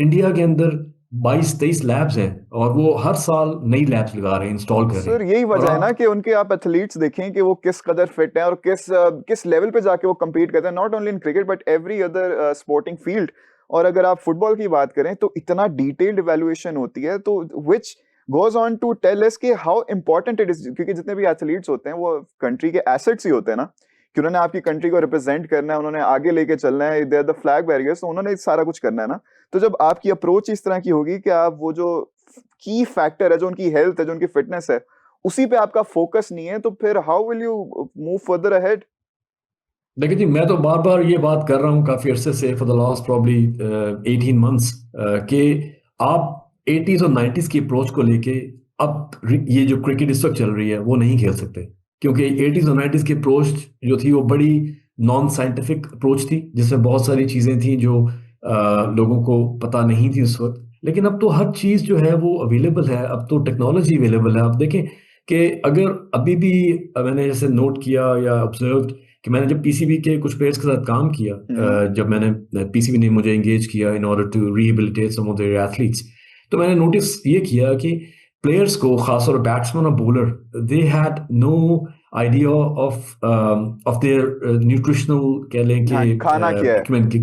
India के अंदर 22-23 labs हैं और वो हर साल नई लैब्स लगा रहे हैं, इंस्टॉल कर रहे सर हैं। यही और वजह है ना आप कि उनके आप एथलीट्स देखें कि वो किस कदर फिट हैं और किस लेवल पे जाके वो compete करते हैं, not only in cricket but every other sporting field. और अगर आप फुटबॉल की बात करें तो इतना डिटेल्ड इवैल्यूएशन होती है, तो which goes on to tell us कि हाउ इंपॉर्टेंट इट इज, क्योंकि जितने भी एथलीट्स होते हैं वो कंट्री के एसेट्स ही होते हैं ना, कि उन्होंने आपकी कंट्री को रिप्रेजेंट करना है, उन्होंने आगे लेके चलना है, they are the flag barriers, तो उन्होंने सारा कुछ करना है ना। तो जब आपकी अप्रोच इस तरह की होगी कि आप वो जो की फैक्टर है, जो उनकी हेल्थ है, जो उनकी फिटनेस है, उसी पे आपका फोकस नहीं है, तो फिर how will you move further ahead? देखिए जी, मैं तो बार बार ये बात कर रहा हूँ काफी अरसे से, for the last probably 18 months, कि आप 80s और 90s की अप्रोच को लेके अब ये जो क्रिकेट इस वक्त चल रही है वो नहीं खेल सकते। क्योंकि 80s और 90s की अप्रोच जो थी वो बड़ी नॉन साइंटिफिक अप्रोच थी, जिसमें बहुत सारी चीजें थी जो लोगों को पता नहीं थी उस वक्त। लेकिन अब तो हर चीज जो है वो अवेलेबल है, अब तो टेक्नोलॉजी अवेलेबल है। आप देखें कि अगर अभी भी मैंने जैसे नोट किया या ऑब्जर्व कि मैंने जब पीसीबी के कुछ प्लेयर्स के साथ काम किया, हम्म। जब मैंने पीसीबी ने मुझे एंगेज किया in order to rehabilitate some of their athletes, तो मैंने नोटिस ये किया कि प्लेयर्स को, खासतौर पर बैट्समैन और bowler, they had no idea of their nutritional, कह लें कि हाँ, खाना क्या है, इक्विपमेंट की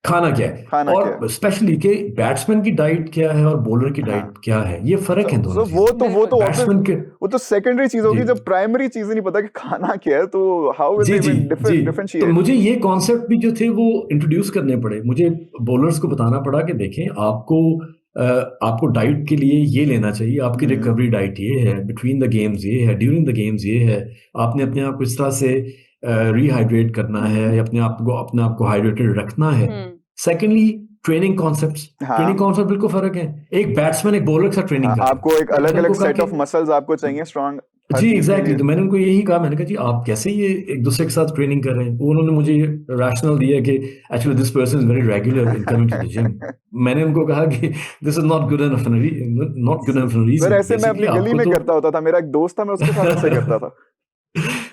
खाना क्या है, खाना क्या है। और स्पेशली कि बैट्समैन की डाइट क्या है और बॉलर की हाँ, डाइट क्या है। ये फर्क है दोनों सो चीजों में। वो बिल्कुल। तो ऑब्वियस, बैट्समैन के वो तो सेकेंडरी चीज जी होगी, जब प्राइमरी चीज ही नहीं पता कि खाना क्या है, तो how will G they G even G. तो डिफरेंशिएट? मुझे ये कॉन्सेप्ट भी जो थे वो इंट्रोड्यूस करने पड़े। मुझे बॉलर्स को बताना पड़ा कि देखें, आपको डाइट के लिए ये लेना चाहिए, आपकी हम्म। रिकवरी डाइट ये है, बिटवीन द गेम्स ये है, ड्यूरिंग द गेम्स ये है। आपने अपने आप को इस तरह से रिहाइड्रेट करना है, हम्म। या अपने आप को हाइड्रेटेड रखना है। हम्म। Secondly, training concepts. ट्रेनिंग हाँ। कॉन्सेप्ट बिल्कुल फर्क है। एक बैट्समैन एक बॉलर के साथ हाँ, ट्रेनिंग कर रहा आपको एक है। अलग मैंने अलग उनको कहा सेट कि ऑफ मसल्स आपको चाहिए स्ट्रांग हर जी चीज के एग्जैक्टली, लिए। तो मैंने उनको यही कहा, मैंने कहा जी आप कैसे ये एक दूसरे के साथ ट्रेनिंग कर रहे हैं। उन्होंने मुझे रैशनल दिया कि actually this person is very regular in coming to the gym. मैंने उनको कहा कि this is not good enough, not good enough sir reason. ऐसे मैं बेसिकली अपनी गली आपको में तो करता होता था, मेरा एक दोस्त था, मैं उसके साथ ऐसे करता था।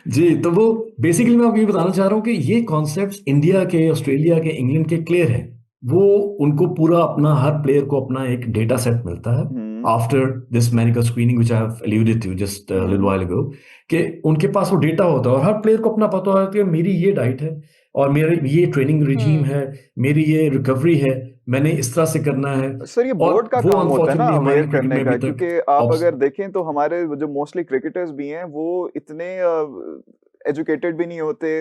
जी, तो वो बेसिकली मैं आपको ये बताना चाह रहा हूँ कि ये कॉन्सेप्ट्स इंडिया के, ऑस्ट्रेलिया के, इंग्लैंड के क्लियर है। वो उनको पूरा अपना, हर प्लेयर को अपना एक डेटा सेट मिलता है hmm. After this medical screening which I have alluded to just a little hmm. while ago, कि उनके पास वो डेटा होता है और हर प्लेयर को अपना पता होता है कि मेरी ये डाइट है और मेरे ये ट्रेनिंग रिजीम हम्म। है, मेरी ये रिकवरी है, मैंने इस तरह से करना है। सर ये और बोर्ड का वो काम होता है ना अनफॉर्चुनेटली अवेयर हमारी क्रिकेट करने में का, अभी तक क्योंकि आप ऑब्स अगर देखें तो हमारे जो मोस्टली क्रिकेटर्स भी हैं वो इतने एजुकेटेड भी नहीं होते,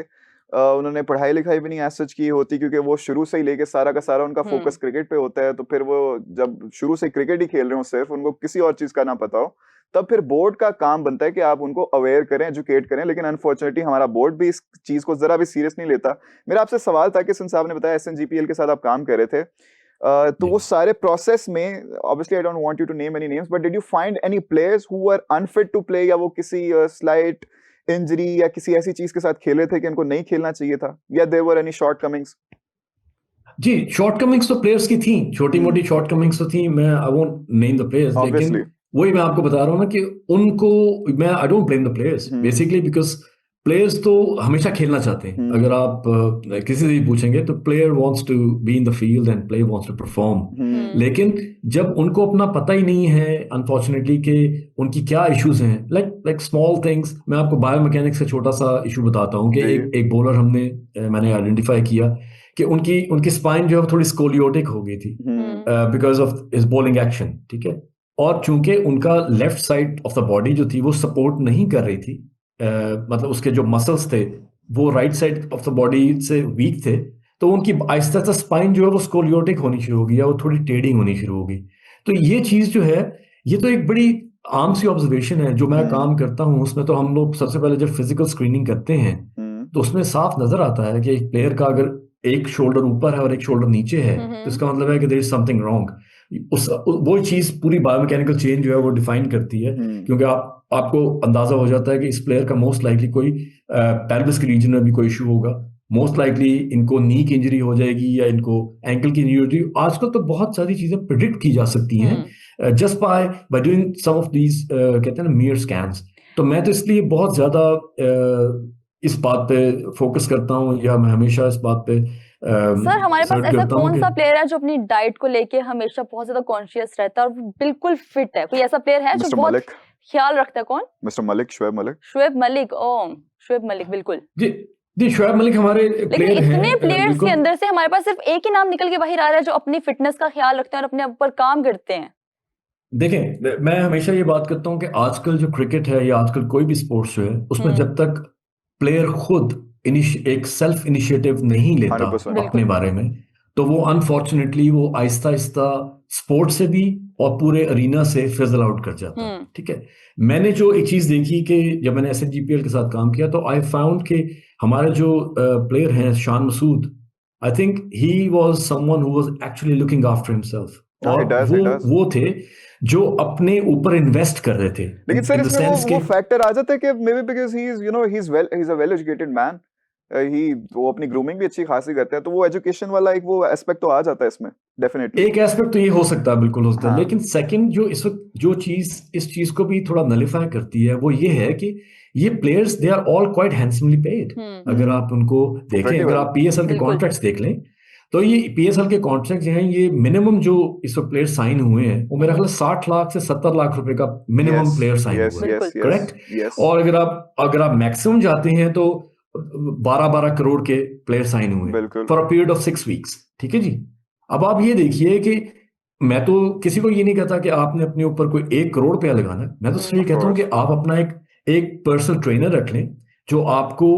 उन्होंने पढ़ाई लिखाई भी नहीं एज सच की होती, क्योंकि वो शुरू से ही लेके सारा का सारा उनका हम्म। फोकस क्रिकेट पे होता है, तो फिर वो जब शुरू से क्रिकेट ही खेल रहे हो, सिर्फ उनको किसी और चीज का ना पता हो, तब फिर बोर्ड का काम बनता है कि आप उनको अवेयर करें, एजुकेट करें। लेकिन अनफॉर्चुनेटली हमारा बोर्ड भी इस चीज को जरा भी सीरियस नहीं लेता। मेरा आपसे सवाल था कि सिंस आपने बताया एसएनजीपीएल के साथ आप काम कर रहे थे, तो जी। वो सारे प्रोसेस में obviously I don't want you to name any names, but did you find any players who are unfit to play, या वो किसी स्लाइट इंजरी या किसी ऐसी चीज के साथ खेले थे कि इनको नहीं खेलना चाहिए था, या there were any shortcomings? जी, शॉर्टकमिंग्स तो प्लेयर्स की थी, छोटी हम्म। मोटी शॉर्टकमिंग्स तो थी। मैं I won't name the players, लेकिन ऑब्वियसली। वही मैं आपको बता रहा हूँ ना कि उनको, मैं I don't blame the players hmm. Basically, because players तो हमेशा खेलना चाहते हैं। हम्म। अगर आप किसी से भी पूछेंगे तो player wants to be in the field and player wants to perform. Hmm. Hmm. लेकिन जब उनको अपना पता ही नहीं है अनफॉर्चुनेटली कि उनकी क्या इश्यूज हैं, लाइक स्मॉल थिंग्स। मैं आपको बायोमैकेनिक्स से छोटा सा इशू बताता हूँ कि जी। एक बॉलर मैंने आइडेंटिफाई किया कि उनकी उनकी स्पाइन जो है वो थोड़ी स्कोलियोटिक हो गई थी hmm. Hmm. Because of his bowling action, ठीक है। और चूंकि उनका left side of the body जो थी वो सपोर्ट नहीं कर रही थी, मतलब उसके जो मसल्स थे वो right side of the body से वीक थे, तो उनकी आहिस्ता आहिस्ता स्पाइन जो है वो स्कोलियोटिक होनी शुरू हो गई, या वो थोड़ी टेढ़ी होनी शुरू हो गई। तो ये चीज जो है, ये तो एक बड़ी आम सी ऑब्जर्वेशन है। जो मैं हम्म। काम करता हूँ उसमें तो हम लोग सबसे पहले जब फिजिकल स्क्रीनिंग करते हैं हम्म। तो उसमें साफ नजर आता है कि एक प्लेयर का अगर एक शोल्डर ऊपर है और एक शोल्डर नीचे है, तो हम्म। इसका मतलब है कि देयर इज समथिंग रॉन्ग। वो चीज पूरी बायोमैकेनिकल चेंज जो है वो डिफाइन करती है। हम्म। क्योंकि आपको अंदाजा हो जाता है कि इस प्लेयर का मोस्ट लाइकली कोई पेल्विस के रीजन में भी कोई इशू होगा, मोस्ट लाइकली इनको नी की इंजरी हो जाएगी, या इनको एंकल की इंजरी हो जाएगी। आजकल तो बहुत सारी चीजें प्रिडिक्ट की जा सकती हम्म। हैं just by by doing some of these, कहते हैं ना, मियर स्कैन्स। तो मैं तो इसलिए बहुत ज्यादा इस बात पे फोकस करता हूँ, या मैं हमेशा इस बात पे सर हमारे पास सर्च ऐसा करता हूँ कौन कि सा प्लेयर है जो अपनी डाइट को लेके हमेशा बहुत ज्यादा कॉन्शियस रहता है और वो बिल्कुल फिट है? कोई ऐसा प्लेयर है जो मिस्टर बहुत मलिक, ख्याल रखता है? कौन? मिस्टर मलिक, शुएब मलिक। शुएब मलिक। ओ, शुएब मलिक बिल्कुल। जी जी, शुएब मलिक हमारे लेकिन प्लेयर हैं इतने प्लेयर्स के बिल्कुल। अंदर से हमारे पास सिर्फ एक ही नाम निकल के बाहर आ रहा है जो अपनी फिटनेस का ख्याल रखते हैं और अपने ऊपर काम करते हैं। देखें, मैं हमेशा ये बात करता हूँ कि आजकल जो क्रिकेट है या आजकल कोई भी स्पोर्ट्स जो है उसमें जब तक प्लेयर खुद एक सेल्फ इनिशिएटिव नहीं लेता 100%। अपने बिल्कुल। बारे में, तो वो अनफॉर्चुनेटली वो आहिस्ता आहिस्ता स्पोर्ट से भी और पूरे अरीना से फिजल आउट कर जाता है। ठीक है, मैंने जो एक चीज देखी कि जब मैंने SNGPL के साथ काम किया तो आई फाउंड कि हमारे जो प्लेयर हैं Shan Masood, I think he was someone who was actually looking after himself, और It does, वो it does। वो थे जो अपने ऊपर इन्वेस्ट कर रहे थे लेकिन सर इन द इसमें सेंस वो के फैक्टर आ जाता है कि maybe because he is he is a well educated man, he वो अपनी ग्रूमिंग भी अच्छी खासी करते हैं, तो वो एजुकेशन वाला एक वो एस्पेक्ट तो आ जाता है इसमें डेफिनेटली। एक एस्पेक्ट तो ये हो सकता है, बिल्कुल हो सकता है, हाँ। लेकिन सेकंड जो इस वक्त जो चीज इस चीज को भी थोड़ा नलिफाई करती है वो ये है कि ये players they are all quite handsomely paid. अगर आप उनको देखें, Pretty अगर well। आप PSL के बिल्कुल। कॉन्ट्रैक्ट्स देख लें तो ये PSL के कॉन्ट्रैक्ट जो हैं, ये मिनिमम जो इस वक्त प्लेयर साइन हुए हैं वो मेरा ख्याल है 60 लाख से 70 लाख रुपए का minimum yes player sign yes हुआ है, यस बिल्कुल। Yes correct. यस। और अगर आप मैक्सिमम जाते हैं तो 12-12 करोड़ के प्लेयर साइन हुए बिल्कुल। For a period of 6 weeks. ठीक है जी, अब आप ये देखिए कि मैं तो किसी को ये नहीं कहता कि आपने अपने ऊपर कोई 1 करोड़ रुपया लगाना है, मैं तो सिर्फ ये Of कहता हूँ कि course। आप अपना एक पर्सनल ट्रेनर रख लें जो आपको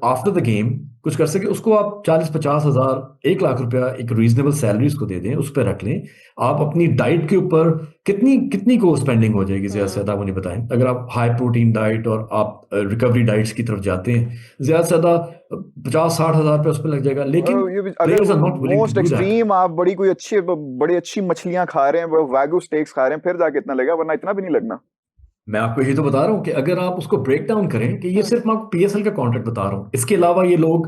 आफ्टर द गेम कुछ कर सके, उसको आप 40-50 हजार 1 लाख रुपया एक रीजनेबल सैलरी उसको दे दें, उस पर रख लें। आप अपनी डाइट के ऊपर कितनी कितनी को स्पेंडिंग हो जाएगी ज्यादा से ज्यादा, मुझे बताएं। अगर आप हाई प्रोटीन डाइट और आप रिकवरी डाइट्स की तरफ जाते हैं, ज्यादा से ज्यादा 50-60 हजार रुपया उस पर लग जाएगा, लेकिन ये भी अगर players are not willing most to do that. Extreme आप बड़ी अच्छी मछलियां खा रहे हैं, वैगू स्टेक्स खा रहे हैं, फिर जाके इतना लगेगा, वरना इतना भी नहीं लगना। मैं आपको यही तो बता रहा हूँ कि अगर आप उसको ब्रेक डाउन करें कि ये सिर्फ मैं आपको PSL का कॉन्ट्रैक्ट बता रहा हूँ, इसके अलावा ये लोग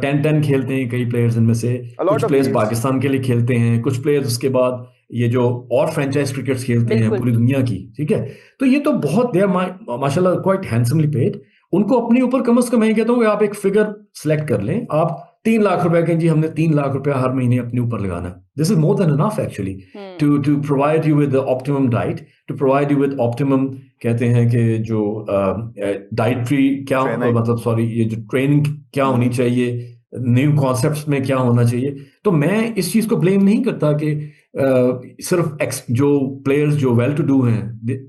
10-10 खेलते हैं, कई प्लेयर्स इनमें से A lot कुछ of प्लेयर्स leagues। पाकिस्तान के लिए खेलते हैं, कुछ प्लेयर्स उसके बाद ये जो और फ्रेंचाइज क्रिकेट्स खेलते हैं बिल्कुल। पूरी दुनिया की। ठीक है, तो ये तो बहुत दे माशाल्लाह क्वाइट हैंडसमली पेड। उनको अपने ऊपर कम से कम मैं कहता हूँ कि आप एक फिगर सेलेक्ट कर लें, आप 3 लाख रुपए के, जी हमने 3 लाख रुपया हर महीने अपने ऊपर लगाना है, this is more than enough actually to provide you with optimum diet, to provide you with optimum, कहते हैं कि जो डाइटरी क्या Training। मतलब सॉरी ये जो ट्रेनिंग क्या होनी चाहिए, न्यू कॉन्सेप्ट्स में क्या होना चाहिए। तो मैं इस चीज को ब्लेम नहीं करता कि सिर्फ जो प्लेयर्स जो वेल टू डू हैं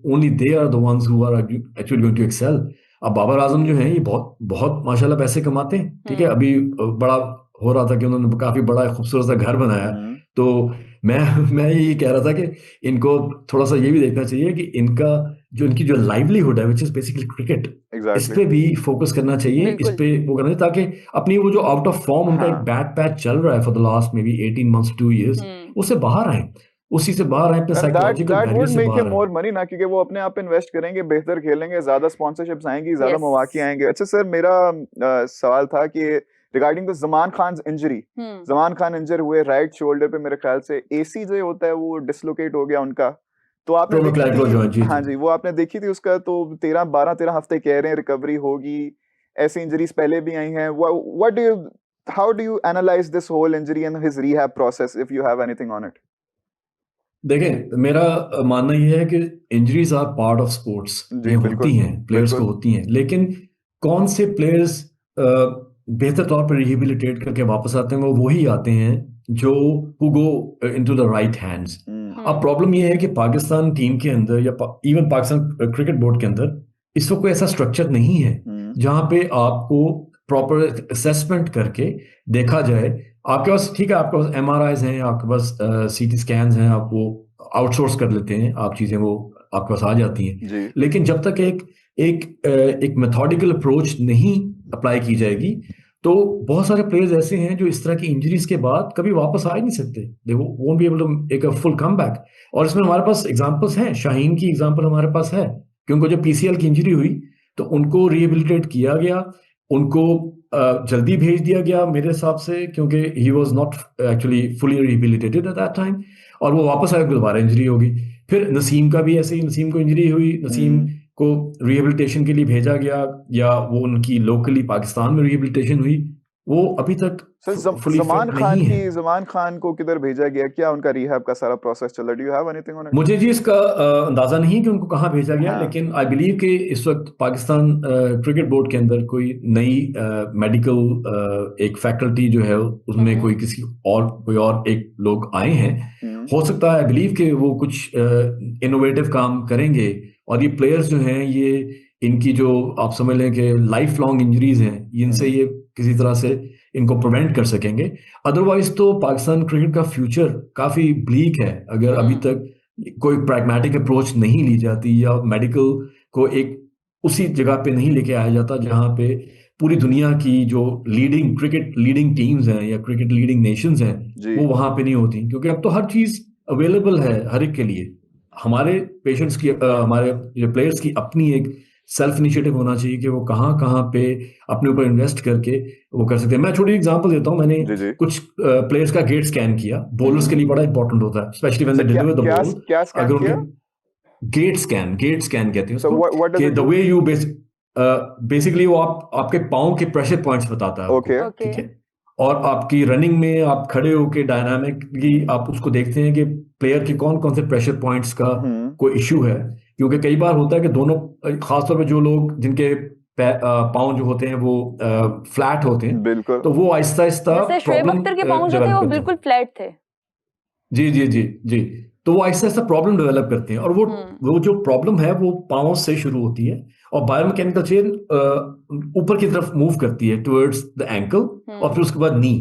only they are the ones who are actually going to excel. अब बाबर आजम जो हैं ये बहुत बहुत माशाल्लाह पैसे कमाते हैं। ठीक है, अभी बड़ा हो रहा था कि उन्होंने काफी बड़ा खूबसूरत सा घर बनाया, तो मैं यही कह रहा था कि इनको थोड़ा सा ये भी देखना चाहिए कि इनकी जो लाइवलीहुड है विच इज बेसिकली क्रिकेट, इस एग्जैक्टली। पे भी फोकस करना चाहिए, इस बिल्कुल। पे वो करना चाहिए, ताकि अपनी वो जो आउट ऑफ फॉर्म उनका एक हाँ। बैड पैच चल रहा है for the last may be 18 months 2 years, उससे बाहर आए, उसी से बाहर आए, अपने and that psychological that barrier would say make बाहर हिम आए। मोर मनी ना, क्योंकि वो अपने आप पे इन्वेस्ट करेंगे, बेहतर खेलेंगे, ज्यादा स्पॉन्सरशिप्स आएंगी, ज्यादा Yes। मौके आएंगे। अच्छा सर, मेरा सवाल था कि regarding the Zaman Khan injury, Zaman Khan injure हुए राइट शोल्डर पे, मेरे ख्याल से AC जो होता है वो डिसलोकेट हो गया उनका, तो आपने देखी प्रोनोक्लेविकुलर थी? जॉइंट, जी हाँ जी। जी, वो आपने देखी थी उसका, तो 12-13 हफ्ते कह रहे हैं रिकवरी होगी। ऐसी इंजरीज पहले भी आई हैं। What do you how do you analyse this whole injury and his rehab process, if you have anything on it? देखें, मेरा मानना यह है कि injuries are part of sports, जी ये बिल्कुल होती हैं, प्लेयर्स को बिल्कुल। होती हैं, लेकिन कौन से प्लेयर्स बेहतर तौर पर रिहेबिलिटेट करके वापस आते हैं, वो वही आते हैं जो who go into the right hands. अब प्रॉब्लम यह है कि पाकिस्तान टीम के अंदर या इवन पाकिस्तान क्रिकेट बोर्ड के अंदर इस वक्त कोई ऐसा स्ट्रक्चर नहीं है जहां पे आपको प्रॉपर असेसमेंट करके देखा जाए। आपके पास ठीक है, आपके पास MRIs हैं, आपके पास CT स्कैन्स हैं, आप वो आउटसोर्स कर लेते हैं, आप चीजें वो आपके पास आ जाती हैं, जी लेकिन जब तक एक मेथोडिकल अप्रोच नहीं अप्लाई की जाएगी तो बहुत सारे प्लेयर्स ऐसे हैं जो इस तरह की इंजरीज के बाद कभी वापस आ ही नहीं सकते, they won't be able to make a full comeback. और इसमें हमारे पास एग्जांपल्स हैं, शाहीन की एग्जांपल हमारे पास है कि उनको जब PCL की इंजरी हुई तो उनको रिहेबिलिटेट किया गया, उनको जल्दी भेज दिया गया मेरे हिसाब से, क्योंकि he was not actually fully rehabilitated at that time, और वो वापस आया, दोबारा इंजरी होगी। फिर नसीम का भी ऐसे ही, नसीम को इंजरी हुई, नसीम को रिहेबिलिटेशन के लिए भेजा गया, या वो उनकी लोकली पाकिस्तान में रिहेबिलिटेशन हुई, वो अभी तक sir fully Zaman fit Khan नहीं है। जमान खान को किधर भेजा गया, क्या उनका रिहैब का सारा प्रोसेस चल रहा है? Do you have anything on it? मुझे जी इसका अंदाजा नहीं है कि उनको कहाँ भेजा गया, हाँ। लेकिन आई बिलीव कि इस वक्त पाकिस्तान क्रिकेट बोर्ड के अंदर कोई नई मेडिकल एक फैकल्टी जो है उसमें कोई कोई और एक लोग आए हैं। हो सकता है, आई बिलीव कि वो कुछ इनोवेटिव काम करेंगे और ये प्लेयर्स जो हैं ये इनकी जो आप समझ लें कि लाइफ लॉन्ग इंजरीज हैं इनसे ये किसी तरह से इनको प्रिवेंट कर सकेंगे। अदरवाइज तो पाकिस्तान क्रिकेट का फ्यूचर काफी ब्लीक है अगर अभी तक कोई प्रैग्मेटिक अप्रोच नहीं ली जाती या मेडिकल को एक उसी जगह पे नहीं लेके आया जाता जहां पे पूरी दुनिया की जो क्रिकेट लीडिंग टीम्स हैं या क्रिकेट लीडिंग नेशंस हैं जी। वो वहां पे नहीं होती, क्योंकि अब तो हर चीज अवेलेबल है हर एक के लिए। हमारे पेशेंट्स की हमारे प्लेयर्स की अपनी एक सेल्फ इनिशिएटिव होना चाहिए कि वो कहाँ कहाँ पे अपने ऊपर इन्वेस्ट करके वो कर सकते हैं। मैं छोटी एग्जांपल देता हूँ, मैंने जी जी। कुछ प्लेयर्स का गेट स्कैन किया। बॉलर्स के लिए बड़ा इंपॉर्टेंट होता है, specially when they sir deliver the क्या बॉल। क्या स्कैन अगर किया? उनके गेट स्कैन कहते हैं सो उसको, व्हाट डज कि it the do? Way you basically वो आपके पाँव के प्रेशर पॉइंट्स बताता है आपको, ओके। ठीक है। और आपकी रनिंग में आप खड़े होके डायनामिकली आप उसको देखते हैं कि प्लेयर के कौन कौन से प्रेशर पॉइंट्स का कोई इश्यू है, क्योंकि कई बार होता है कि दोनों, खासतौर पे जो लोग जिनके पाँव जो होते हैं वो फ्लैट होते हैं, बिल्कुल। तो वो आहिस्ता आहिस्ता जैसे शोएब प्रॉब्लम अख्तर के पाँव जो थे डेवलप वो करते बिल्कुल हैं। फ्लैट थे। जी जी जी जी। तो वो आहिस्ता आहिस्ता प्रॉब्लम डेवलप करते हैं और वो जो प्रॉब्लम है वो पाँव से शुरू होती है और बायोमैकेनिकल चेन ऊपर की तरफ मूव करती है टुवर्ड्स द एंकल और फिर उसके बाद नी।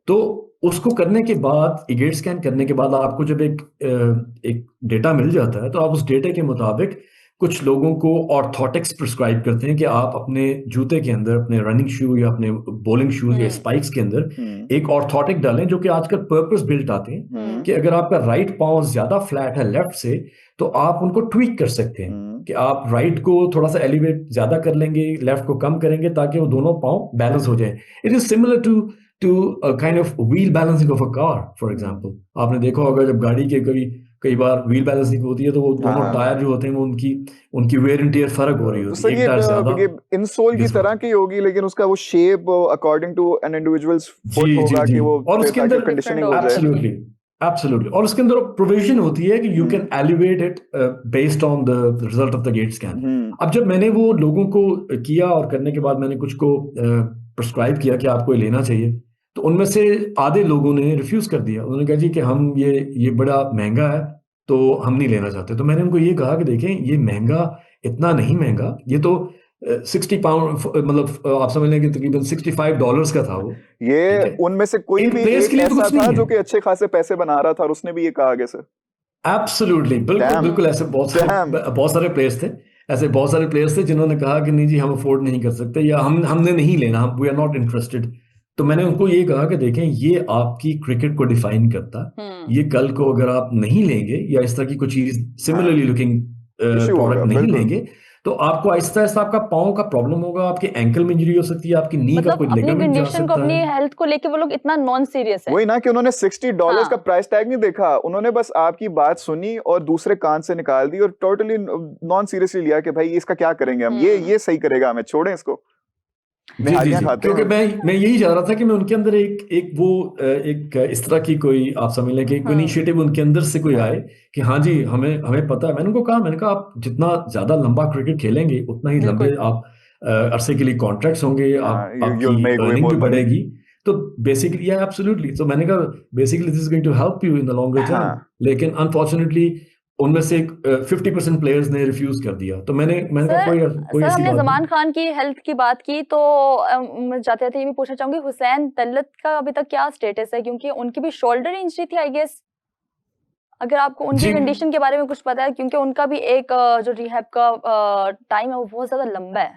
तो उसको करने के बाद, गेट स्कैन करने के बाद आपको जब एक डेटा मिल जाता है तो आप उस डेटा के मुताबिक कुछ लोगों को ऑर्थोटिक्स प्रिस्क्राइब करते हैं कि आप अपने जूते के अंदर, अपने रनिंग शू या अपने बॉलिंग शूज या स्पाइक्स के अंदर एक ऑर्थोटिक डालें, जो कि आजकल पर्पस बिल्ट आते हैं कि अगर आपका राइट पाँव ज्यादा फ्लैट है लेफ्ट से तो आप उनको ट्वीक कर सकते हैं कि आप राइट को थोड़ा सा एलिवेट ज्यादा कर लेंगे, लेफ्ट को कम करेंगे ताकि वो दोनों पाँव बैलेंस हो जाए। It is similar to kind of wheel balancing of a car for example. आपने देखा होगा जब गाड़ी के कई बार व्हील बैलेंसिंग होती है तो वो दोनों टायर जो होते हैं वो उनकी वेयर एंड टियर फर्क हो रही तो होती सर है, एक टायर ज्यादा ये इंसोल की घिस तरह रहा की होगी, लेकिन उसका वो shape according to an individuals है। फुट जी जी होगा जी। कि वो और उसके ताकि अंदर कंडीशनिंग हो जाए। एब्सोल्युटली एब्सोल्युटली, और उसके अंदर प्रोविजन होती है कि you can elevate it based on the result of the gait scan. अब जब मैंने वो लोगों को किया और करने के बाद मैंने कुछ को प्रिस्क्राइब किया कि आपको ये लेना चाहिए, तो उनमें से आधे लोगों ने रिफ्यूज कर दिया। उन्होंने कहा जी कि हम ये बड़ा महंगा है तो हम नहीं लेना चाहते। तो मैंने उनको ये कहा कि देखें ये महंगा इतना नहीं महंगा, ये तो 60 पाउंड, मतलब आप समझ लें कि तकरीबन $65 का था वो, ठीक ये है। उनमें से कोई इन भी प्लेयर्स एक के लिए तो ऐसा कुछ था नहीं जो है। कि अच्छे खासे पैसे बना रहा था और उसने भी ये कहा आगे से? एब्सोल्युटली, बिल्कुल डैम बिल्कुल, ऐसे डैम। बहुत सारे प्लेयर्स थे, ऐसे बहुत सारे प्लेयर्स थे जिन्होंने कहा कि नहीं जी हम अफोर्ड नहीं कर सकते या हमने नहीं लेना, हम वी आर नॉट इंटरेस्टेड। तो मैंने उनको ये कहा कि देखें ये आपकी क्रिकेट को डिफाइन करता है, ये कल को अगर आप नहीं लेंगे या इस तरह की कोई चीज सिमिलरली लुकिंग इश्यू प्रोडक्ट होगा नहीं बिल्कुल। लेंगे तो आपको आहिस्ता आहिस्ता आपका पाँव का प्रॉब्लम होगा, आपके एंकल में इंजरी हो सकती है, आपकी नी का मतलब कोई अपनी लिगामेंट जा कंडीशन को, सकता अपनी है। हेल्थ को लेके वो लोग इतना नॉन सीरियस है। वही ना कि उन्होंने $60 का हाँ। प्राइस टैग नहीं देखा, उन्होंने बस आपकी बात सुनी और दूसरे कान से निकाल दी और टोटली नॉन सीरियसली लिया कि भाई इसका क्या करेंगे हम, ये सही करेगा, हमें छोड़ें इसको, जी जी निहालियां जी, खाते क्योंकि हैं। मैं यही चाह रहा था कि मैं उनके अंदर एक इस तरह की कोई, आप समझ लें कि एक इनिशिएटिव उनके अंदर से कोई आए कि हाँ जी हमें पता है। मैंने उनको कहा, मैंने कहा आप जितना ज्यादा लंबा क्रिकेट खेलेंगे उतना ही लंबे बिल्कुल। आप अरसे के लिए कॉन्ट्रैक्ट्स होंगे, आपकी you'll make way earning more भी money। बढ़ेगी। तो बेसिकली एब्सोल्युटली, तो मैंने कहा basically this is going to help you in the longer term. हाँ लेकिन अनफॉर्चुनेटली उनमें से 50% प्लेयर्स ने रिफ्यूज कर दिया। तो मैंने कहा कोई सर ऐसी हमने बात नहीं। जमान खान की हेल्थ की बात की तो मैं जाते जाते ये भी पूछना चाहूंगी, हुसैन तलत का अभी तक क्या स्टेटस है, क्योंकि उनकी भी शोल्डर इंजरी थी आई गेस, अगर आपको उनकी जी कंडीशन के बारे में कुछ पता है, क्योंकि उनका भी एक जो रिहैब का टाइम है वो बहुत ज्यादा लंबा है।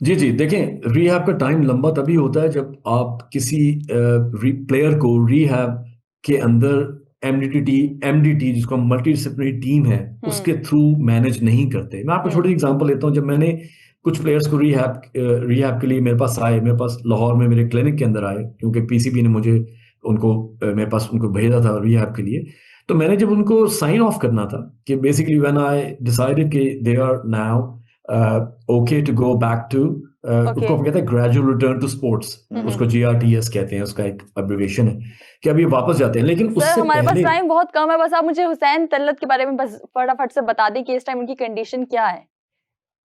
जी जी, देखें रिहैब का टाइम लंबा तभी होता है जब आप किसी प्लेयर को रिहैब के अंदर एमडीटी जिसको मल्टी डिसिप्लिनरी टीम है उसके थ्रू मैनेज नहीं करते। मैं आपको छोटी एग्जांपल लेता हूं। जब मैंने कुछ प्लेयर्स को रिहैब के लिए मेरे पास लाहौर में मेरे क्लिनिक के अंदर आए, क्योंकि पीसीबी ने मुझे मेरे पास उनको भेजा था रिहैब के लिए। तो मैंने जब उनको साइन ऑफ करना था कि बेसिकली व्हेन आई डिसाइडेड कि they are now okay to go back to उसको हम कहते हैं ग्रेजुअल रिटर्न टू स्पोर्ट्स, उसको GRTS कहते हैं, उसका एक एब्रिविएशन है कि अब ये वापस जाते हैं। लेकिन सर उससे हमारे पास पहले टाइम बहुत कम है, बस आप मुझे हुसैन तल्लत के बारे में बस फटाफट से बता दें कि इस टाइम उनकी कंडीशन क्या है।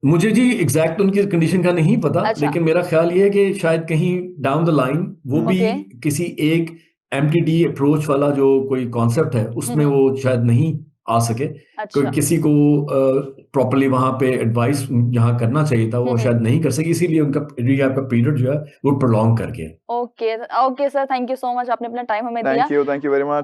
मुझे जी एग्जैक्ट उनकी कंडीशन का नहीं पता, अच्छा। लेकिन मेरा ख्याल ये है कि शायद कहीं डाउन द लाइन वो भी ओके। किसी एक MTT अप्रोच वाला जो कोई कॉन्सेप्ट है उसमें वो शायद नहीं आ सके। कोई अच्छा। किसी को प्रॉपरली वहां पे एडवाइस जहां करना चाहिए था वो शायद नहीं कर सके, इसीलिए उनका रिहैब का पीरियड जो है वो प्रोलॉन्ग कर गया। Okay okay sir, thank you so much, आपने अपना टाइम हमें दिया। Thank you very much.